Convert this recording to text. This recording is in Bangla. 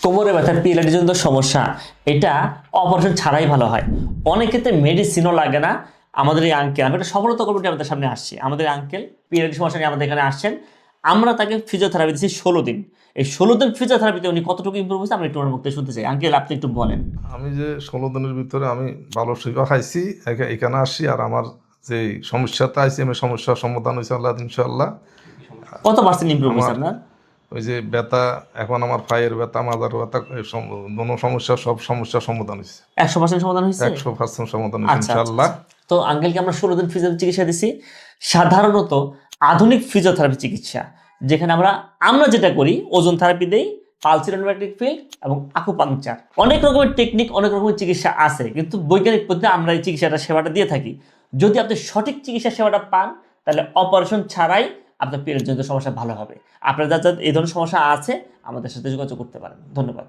কোমরে ব্যথা পিএলআইডির জন্য সমস্যা, এটা অপারেশন ছাড়াই ভালো হয়। অনেক ক্ষেত্রে মেডিসিনও লাগে না। আমাদের এই আঙ্কেল, আমি একটা সফলতা করবো আমাদের সামনে আসছি, আমাদের আঙ্কেল পিএলআইডি সমস্যা নিয়ে আমাদের এখানে আসছেন। আমরা তাকে ফিজিওথেরাপি দিচ্ছি 16 দিন। এই 16 দিন ফিজিওথেরাপিতে উনি কতটুকু ইমপ্রুভ হয়েছে আমরা একটু ওনার মুখ থেকে শুনতে চাই। আঙ্কেল, আপনি একটু বলেন। আমি যে 16 দিনের ভিতরে আমি ভালো সেবা খাইছি, এখানে আসছি, আর আমার যে সমস্যাটা আছে আমি সমস্যার সমাধান হয়েছে আল্লাহ ইনশাআল্লাহ। কত পার্সেন্ট ইমপ্রুভ হয়েছে আমার আপনার? ওই যে ব্যথা, এখন আমার পায়ের ব্যথা, মাজার ব্যথা, দোনো সমস্যা, সব সমস্যার সমাধান হয়েছে। 100% সমাধান হয়েছে? 100% সমাধান হয়েছে আচ্ছা, ইনশাআল্লাহ। তো আঙ্কেলকে আমরা 16 দিন ফিজিওথেরাপি চিকিৎসা দিছি। সাধারণত আধুনিক ফিজিওথেরাপি চিকিৎসা, যেখানে আমরা যেটা করি, ওজন থেরাপি দেই, পালসিনোম্যাটিক ফিল্ড এবং আকুপাংচার। অনেক রকমের টেকনিক, অনেক রকমের চিকিৎসা আছে, কিন্তু বৈজ্ঞানিক পদ্ধতিতে আমরা এই সেবাটা দিয়ে থাকি। যদি আপনি সঠিক চিকিৎসা সেবাটা পান, তাহলে অপারেশন ছাড়াই আপনার পিরিয়ড জনিত সমস্যা ভালো হবে। আপনার যাদের এই ধরনের সমস্যা আছে, আমাদের সাথে যোগাযোগ করতে পারেন। ধন্যবাদ।